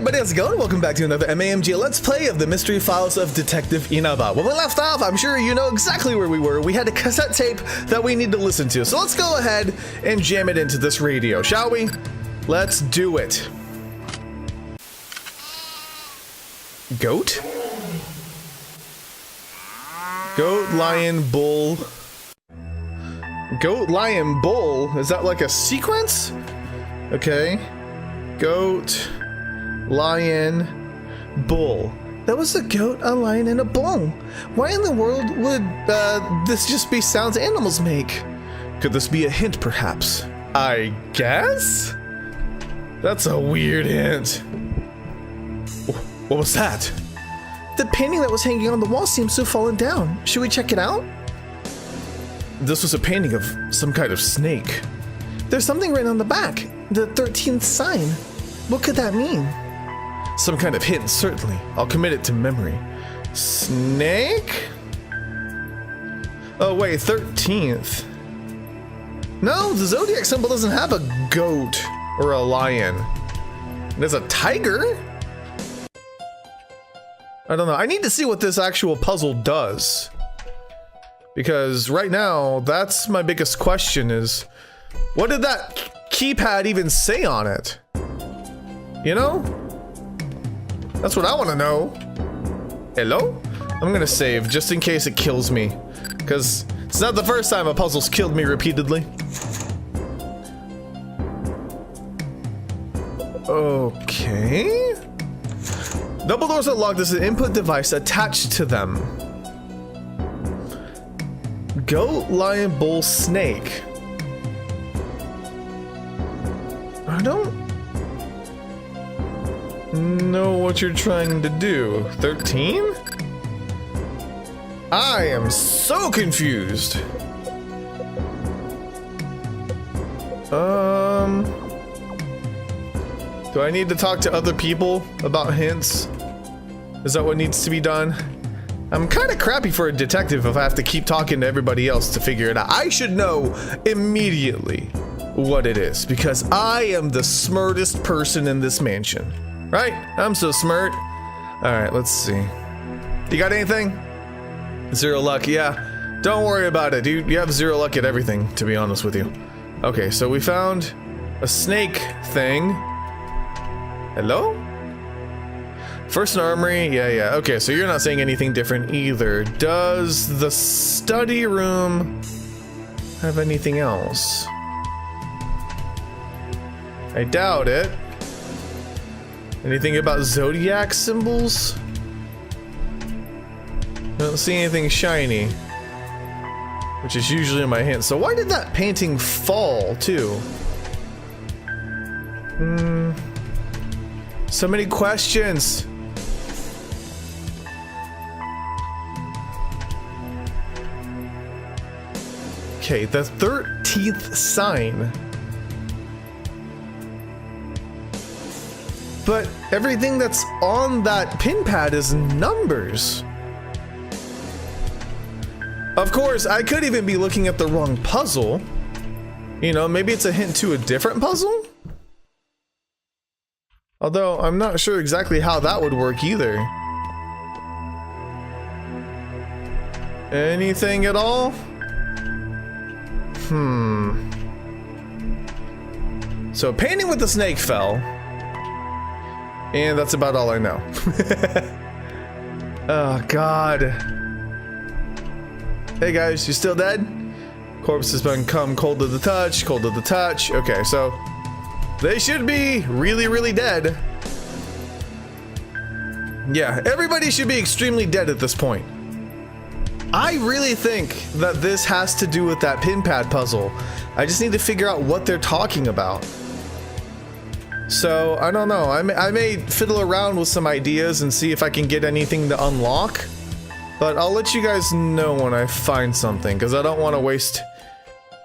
everybody, how's it going? Welcome back to another MAMG Let's Play of the Mystery Files of Detective Inaba. When we left off, I'm sure you know exactly where we were. We had a cassette tape that we need to listen to. So let's go ahead and jam it into this radio, shall we? Let's do it. Goat? Goat, lion, bull. Goat, lion, bull? Is that like a sequence? Okay. Goat, lion, bull. That was a goat, a lion, and a bull. Why in the world would this just be sounds animals make? Could this be a hint, perhaps? I guess? That's a weird hint. What was that? The painting that was hanging on the wall seems to have fallen down. Should we check it out? This was a painting of some kind of snake. There's something written on the back. The 13th sign. What could that mean? Some kind of hint, certainly. I'll commit it to memory. Snake? Oh wait, 13th. No, the Zodiac symbol doesn't have a goat or a lion. There's a tiger? I don't know. I need to see what this actual puzzle does. Because right now, that's my biggest question is, what did that keypad even say on it? You know? That's what I want to know. Hello? I'm gonna save just in case it kills me. Because it's not the first time a puzzle's killed me repeatedly. Okay. Double doors are locked. There's an input device attached to them. Goat, lion, bull, snake. I don't know what you're trying to do. 13? I am so confused. Do I need to talk to other people about hints? Is that what needs to be done? I'm kind of crappy for a detective if I have to keep talking to everybody else to figure it out. I should know immediately what it is because I am the smartest person in this mansion. Right? I'm so smart. Alright, let's see. You got anything? 0 luck, yeah. Don't worry about it, dude. You have 0 luck at everything, to be honest with you. Okay, so we found a snake thing. Hello? First an armory, yeah. Okay, so you're not saying anything different either. Does the study room have anything else? I doubt it. Anything about Zodiac symbols? I don't see anything shiny, which is usually in my hand. So why did that painting fall too? So many questions. Okay, the 13th sign. But everything that's on that pin pad is numbers. Of course, I could even be looking at the wrong puzzle. You know, maybe it's a hint to a different puzzle? Although, I'm not sure exactly how that would work either. Anything at all? So, painting with the snake fell. And that's about all I know. Oh, God. Hey, guys, you still dead? Corpse has become cold to the touch, cold to the touch. Okay, so they should be really, really dead. Yeah, everybody should be extremely dead at this point. I really think that this has to do with that pin pad puzzle. I just need to figure out what they're talking about. So, I don't know. I may fiddle around with some ideas and see if I can get anything to unlock. But I'll let you guys know when I find something, because I don't want to waste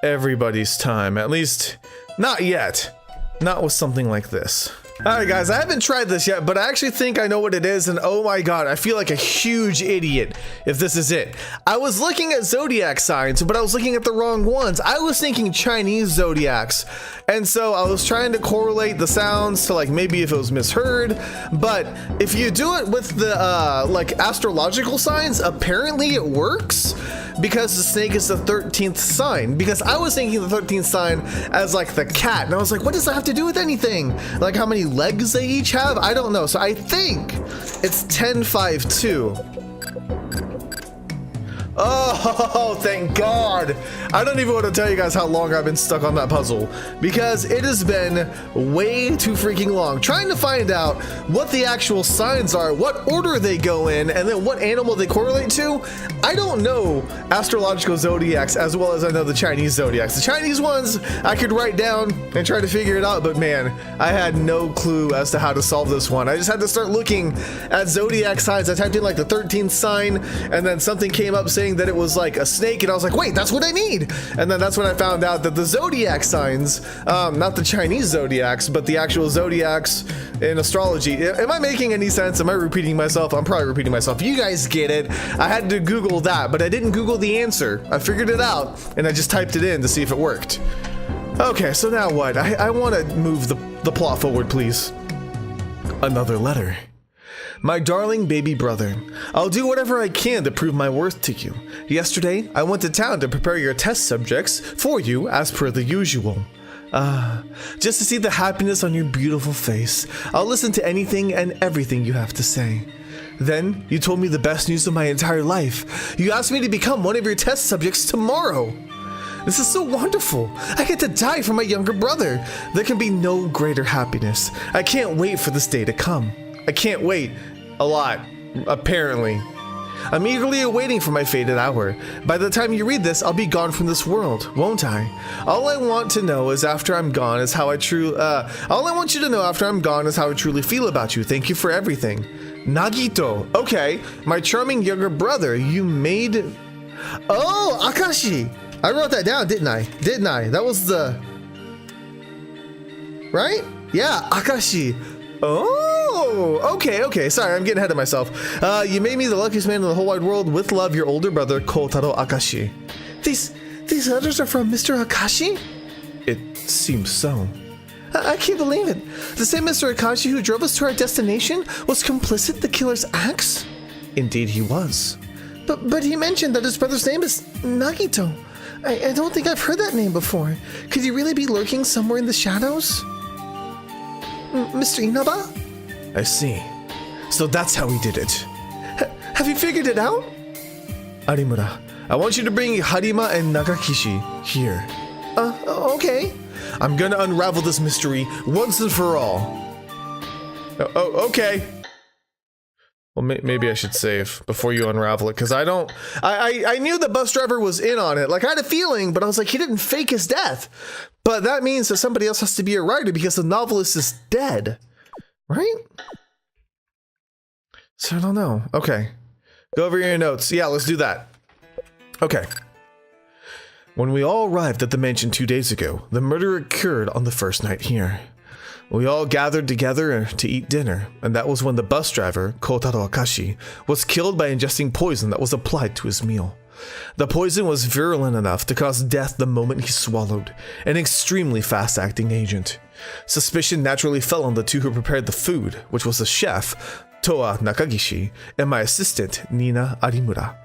everybody's time. At least, not yet. Not with something like this. Alright guys, I haven't tried this yet, but I actually think I know what it is, and oh my god, I feel like a huge idiot if this is it. I was looking at zodiac signs, but I was looking at the wrong ones. I was thinking Chinese zodiacs, and so I was trying to correlate the sounds to like maybe if it was misheard, but if you do it with the like astrological signs, apparently it works. Because the snake is the 13th sign. Because I was thinking the 13th sign as like the cat, and I was like, what does that have to do with anything? Like how many legs they each have? I don't know. So I think it's 1052. Oh, thank God. I don't even want to tell you guys how long I've been stuck on that puzzle, because it has been way too freaking long trying to find out what the actual signs are, what order they go in, and then what animal they correlate to. I don't know astrological zodiacs as well as I know the Chinese zodiacs. The Chinese ones I could write down and try to figure it out, but man, I had no clue as to how to solve this one. I just had to start looking at zodiac signs. I typed in like the 13th sign, and then something came up saying that it was like a snake, and I was like, wait, that's what I need. And then that's when I found out that the zodiac signs, not the Chinese zodiacs, but the actual zodiacs in astrology. Am I making any sense? Am I repeating myself? I'm probably repeating myself. You guys get it. I had to Google that, but I didn't Google the answer. I figured it out, and I just typed it in to see if it worked. Okay, so now what? I want to move the plot forward, please. Another letter. My darling baby brother, I'll do whatever I can to prove my worth to you. Yesterday, I went to town to prepare your test subjects for you as per the usual. Just to see the happiness on your beautiful face. I'll listen to anything and everything you have to say. Then, you told me the best news of my entire life. You asked me to become one of your test subjects tomorrow. This is so wonderful. I get to die for my younger brother. There can be no greater happiness. I can't wait for this day to come. I can't wait a lot, apparently. I'm eagerly awaiting for my fated hour. By the time you read this, I'll be gone from this world, won't I? All I want to know is after I'm gone is how I all I want you to know after I'm gone is how I truly feel about you. Thank you for everything. Nagito. Okay, my charming younger brother, you made... Oh, Akashi. I wrote that down, didn't I? That was the... Right? Yeah, Akashi. Oh, okay. Sorry, I'm getting ahead of myself. You made me the luckiest man in the whole wide world. With love, your older brother, Kotaro Akashi. These letters are from Mr. Akashi? It seems so. I can't believe it. The same Mr. Akashi who drove us to our destination was complicit in the killer's acts? Indeed he was. But he mentioned that his brother's name is Nagito. I don't think I've heard that name before. Could he really be lurking somewhere in the shadows? Mr. Inaba? I see. So that's how he did it. Have you figured it out? Arimura, I want you to bring Harima and Nagakishi here. Okay. I'm gonna unravel this mystery once and for all. Oh, okay. Well, maybe I should save before you unravel it, because I knew the bus driver was in on it. Like, I had a feeling, but I was like, he didn't fake his death. But that means that somebody else has to be a writer because the novelist is dead. Right? So I don't know. Okay. Go over your notes. Yeah, let's do that. Okay. When we all arrived at the mansion 2 days ago, the murder occurred on the first night here. We all gathered together to eat dinner, and that was when the bus driver, Kotaro Akashi, was killed by ingesting poison that was applied to his meal. The poison was virulent enough to cause death the moment he swallowed, an extremely fast-acting agent. Suspicion naturally fell on the two who prepared the food, which was the chef, Toa Nakagishi, and my assistant, Nina Arimura.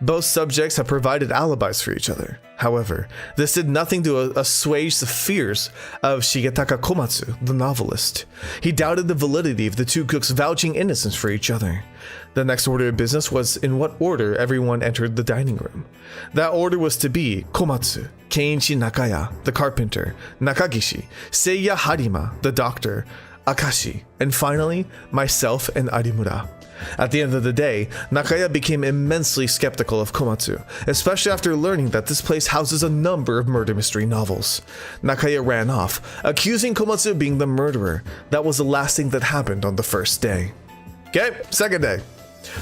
Both subjects have provided alibis for each other. However, this did nothing to assuage the fears of Shigetaka Komatsu, the novelist. He doubted the validity of the two cooks vouching innocence for each other. The next order of business was in what order everyone entered the dining room. That order was to be Komatsu, Keiichi Nakaya, the carpenter, Nakagishi, Seiya Harima, the doctor, Akashi, and finally, myself and Arimura. At the end of the day, Nakaya became immensely skeptical of Komatsu, especially after learning that this place houses a number of murder mystery novels. Nakaya ran off, accusing Komatsu of being the murderer. That was the last thing that happened on the first day. Okay, second day.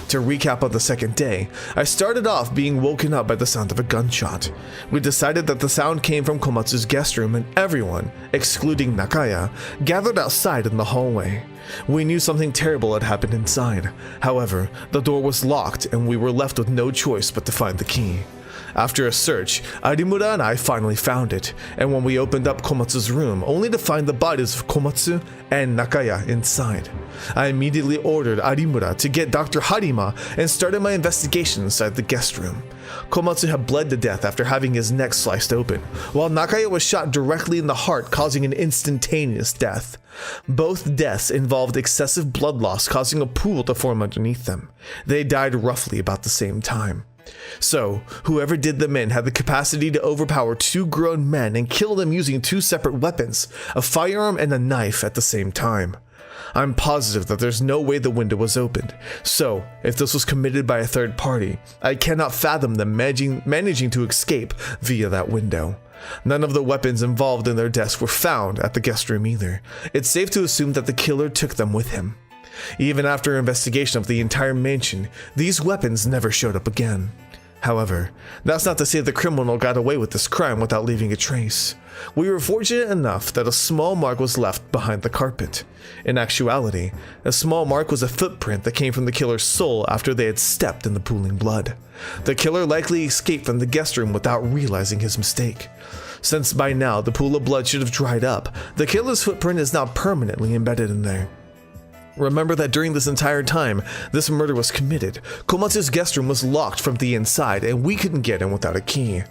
To recap on the second day, I started off being woken up by the sound of a gunshot. We decided that the sound came from Komatsu's guest room, and everyone, excluding Nakaya, gathered outside in the hallway. We knew something terrible had happened inside. However, the door was locked and we were left with no choice but to find the key. After a search, Arimura and I finally found it, and when we opened up Komatsu's room, only to find the bodies of Komatsu and Nakaya inside. I immediately ordered Arimura to get Dr. Harima and started my investigation inside the guest room. Komatsu had bled to death after having his neck sliced open, while Nakaya was shot directly in the heart, causing an instantaneous death. Both deaths involved excessive blood loss, causing a pool to form underneath them. They died roughly about the same time. So, whoever did them in had the capacity to overpower two grown men and kill them using two separate weapons, a firearm and a knife at the same time. I'm positive that there's no way the window was opened, so if this was committed by a third party, I cannot fathom them managing to escape via that window. None of the weapons involved in their deaths were found at the guest room either. It's safe to assume that the killer took them with him. Even after investigation of the entire mansion, these weapons never showed up again. However, that's not to say the criminal got away with this crime without leaving a trace. We were fortunate enough that a small mark was left behind the carpet. In actuality, a small mark was a footprint that came from the killer's soul after they had stepped in the pooling blood. The killer likely escaped from the guest room without realizing his mistake. Since by now the pool of blood should have dried up, the killer's footprint is now permanently embedded in there. Remember that during this entire time this murder was committed, Komatsu's guest room was locked from the inside and we couldn't get in without a key.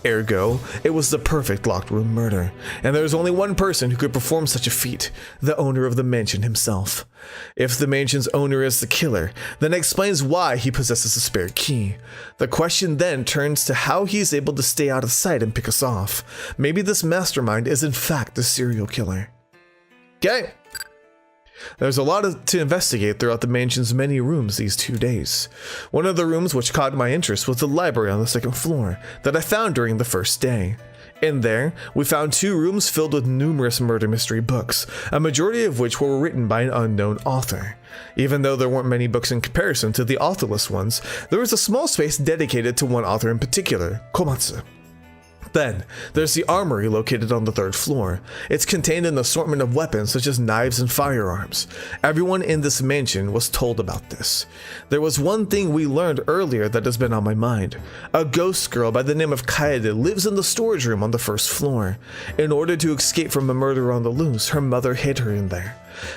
Ergo, it was the perfect locked room murder, and there was only one person who could perform such a feat, the owner of the mansion himself. If the mansion's owner is the killer, then it explains why he possesses a spare key. The question then turns to how he is able to stay out of sight and pick us off. Maybe this mastermind is in fact the serial killer. Okay. There's a lot to investigate throughout the mansion's many rooms these 2 days. One of the rooms which caught my interest was the library on the second floor that I found during the first day. In there, we found 2 rooms filled with numerous murder mystery books, a majority of which were written by an unknown author. Even though there weren't many books in comparison to the authorless ones, there was a small space dedicated to one author in particular, Komatsu. Then, there's the armory located on the 3rd floor. It's contained an assortment of weapons such as knives and firearms. Everyone in this mansion was told about this. There was one thing we learned earlier that has been on my mind. A ghost girl by the name of Kaede lives in the storage room on the 1st floor. In order to escape from a murder on the loose, her mother hid her in there.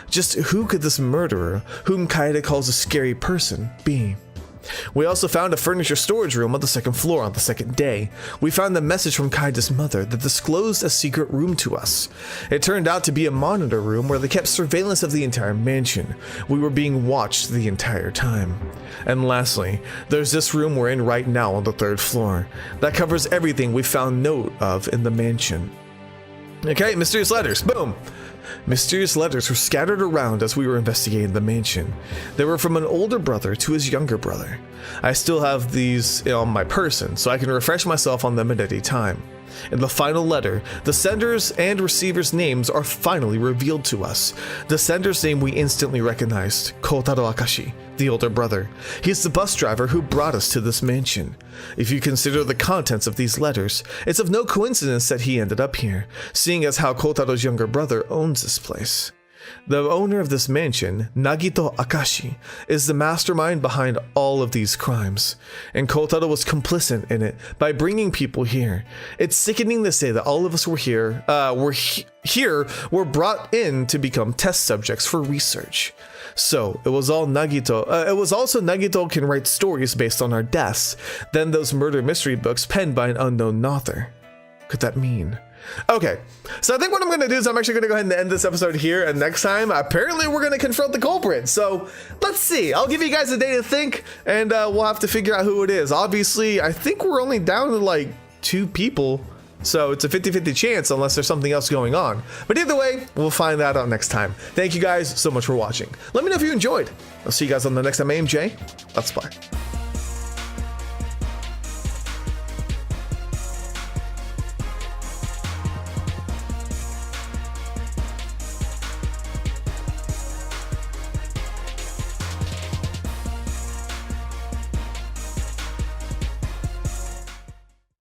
Just who could this murderer, whom Kaede calls a scary person, be? We also found a furniture storage room on the 2nd floor on the 2nd day. We found a message from Kaida's mother that disclosed a secret room to us. It turned out to be a monitor room where they kept surveillance of the entire mansion. We were being watched the entire time. And lastly, there's this room we're in right now on the 3rd floor. That covers everything we found note of in the mansion. Okay, mysterious letters, boom! Mysterious letters were scattered around as we were investigating the mansion. They were from an older brother to his younger brother. I still have these on my person, so I can refresh myself on them at any time. In the final letter, the sender's and receiver's names are finally revealed to us. The sender's name we instantly recognized, Kotaro Akashi, the older brother. He's the bus driver who brought us to this mansion. If you consider the contents of these letters, it's of no coincidence that he ended up here, seeing as how Kotaro's younger brother owns this place. The owner of this mansion, Nagito Akashi, is the mastermind behind all of these crimes, and Kotaro was complicit in it by bringing people here. It's sickening to say that all of us were brought in to become test subjects for research. So it was all Nagito. It was also Nagito can write stories based on our deaths, then those murder mystery books penned by an unknown author. Could that mean? Okay, so I think what I'm going to do is I'm actually going to go ahead and end this episode here, and next time, apparently we're going to confront the culprit. So let's see. I'll give you guys a day to think, and we'll have to figure out who it is. Obviously, I think we're only down to like 2 people, so it's a 50-50 chance unless there's something else going on. But either way, we'll find that out next time. Thank you guys so much for watching. Let me know if you enjoyed. I'll see you guys on the next time. I'm Jay. Let's play.